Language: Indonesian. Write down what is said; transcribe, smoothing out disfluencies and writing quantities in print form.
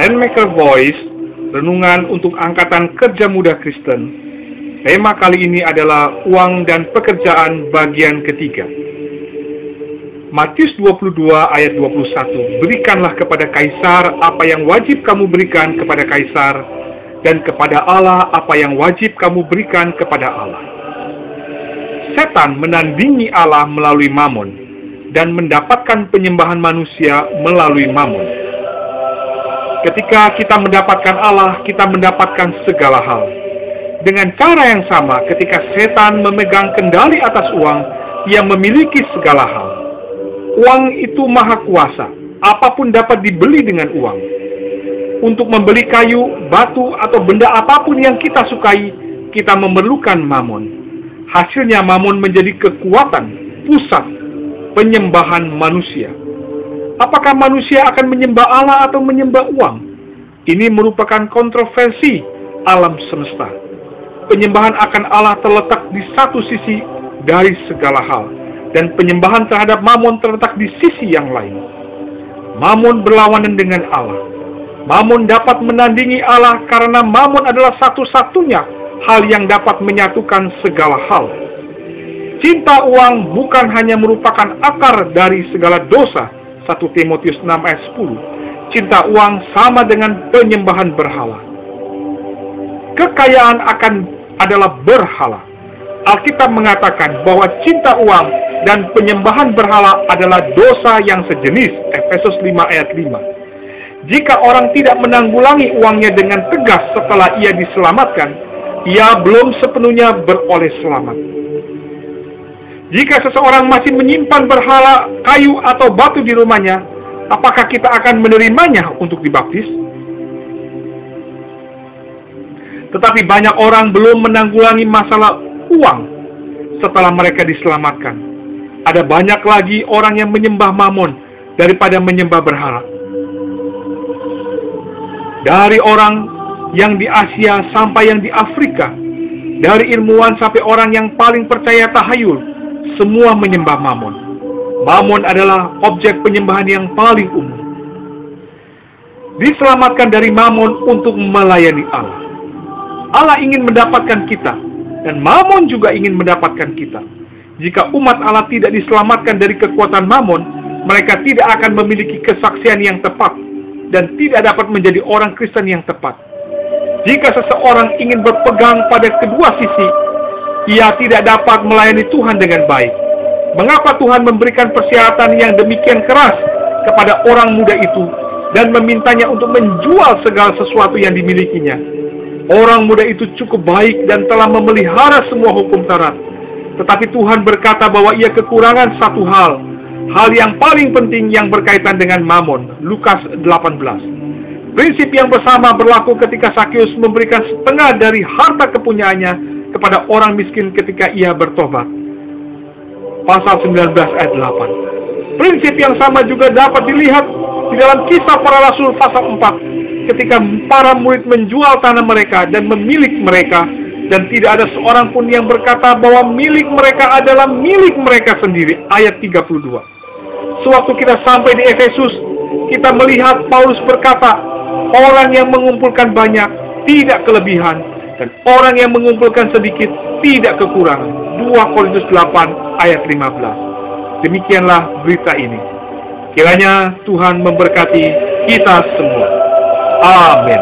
Rainmaker Voice, renungan untuk Angkatan Kerja Muda Kristen. Tema kali ini adalah uang dan pekerjaan bagian ketiga. Matius 22 ayat 21, berikanlah kepada Kaisar apa yang wajib kamu berikan kepada Kaisar, dan kepada Allah apa yang wajib kamu berikan kepada Allah. Setan menandingi Allah melalui Mamon, dan mendapatkan penyembahan manusia melalui Mamon. Ketika kita mendapatkan Allah, kita mendapatkan segala hal. Dengan cara yang sama, ketika setan memegang kendali atas uang, ia memiliki segala hal. Uang itu maha kuasa, apapun dapat dibeli dengan uang. Untuk membeli kayu, batu, atau benda apapun yang kita sukai, kita memerlukan Mamon. Hasilnya Mamon menjadi kekuatan, pusat, penyembahan manusia. Apakah manusia akan menyembah Allah atau menyembah uang? Ini merupakan kontroversi alam semesta. Penyembahan akan Allah terletak di satu sisi dari segala hal, dan penyembahan terhadap Mamon terletak di sisi yang lain. Mamon berlawanan dengan Allah. Mamon dapat menandingi Allah karena Mamon adalah satu-satunya hal yang dapat menyatukan segala hal. Cinta uang bukan hanya merupakan akar dari segala dosa, 1 Timotius 6 ayat 10. Cinta uang sama dengan penyembahan berhala. Kekayaan adalah berhala. Alkitab mengatakan bahwa cinta uang dan penyembahan berhala adalah dosa yang sejenis, Efesus 5 ayat 5. Jika orang tidak menanggulangi uangnya dengan tegas setelah ia diselamatkan, ia belum sepenuhnya beroleh selamat. Jika seseorang masih menyimpan berhala, kayu, atau batu di rumahnya, apakah kita akan menerimanya untuk dibaptis? Tetapi banyak orang belum menanggulangi masalah uang setelah mereka diselamatkan. Ada banyak lagi orang yang menyembah Mamon daripada menyembah berhala. Dari orang yang di Asia sampai yang di Afrika, dari ilmuwan sampai orang yang paling percaya tahayul, semua menyembah Mamon. Mamon adalah objek penyembahan yang paling umum. Diselamatkan dari Mamon untuk melayani Allah. Allah ingin mendapatkan kita, dan Mamon juga ingin mendapatkan kita. Jika umat Allah tidak diselamatkan dari kekuatan Mamon, mereka tidak akan memiliki kesaksian yang tepat, dan tidak dapat menjadi orang Kristen yang tepat. Jika seseorang ingin berpegang pada kedua sisi, ia tidak dapat melayani Tuhan dengan baik. Mengapa Tuhan memberikan persyaratan yang demikian keras kepada orang muda itu dan memintanya untuk menjual segala sesuatu yang dimilikinya? Orang muda itu cukup baik dan telah memelihara semua hukum Taurat. Tetapi Tuhan berkata bahwa ia kekurangan satu hal yang paling penting yang berkaitan dengan Mamon. Lukas 18. Prinsip yang bersama berlaku ketika Sakeus memberikan setengah dari harta kepunyaannya kepada orang miskin ketika ia bertobat. Pasal 19 ayat 8. Prinsip yang sama juga dapat dilihat di dalam Kisah Para Rasul pasal 4, ketika para murid menjual tanah mereka dan memilik mereka, dan tidak ada seorang pun yang berkata bahwa milik mereka adalah milik mereka sendiri. Ayat 32. Sewaktu kita sampai di Efesus, kita melihat Paulus berkata, orang yang mengumpulkan banyak tidak kelebihan, dan orang yang mengumpulkan sedikit tidak kekurangan. 2 Korintus 8 ayat 15. Demikianlah berita ini. Kiranya Tuhan memberkati kita semua. Amin.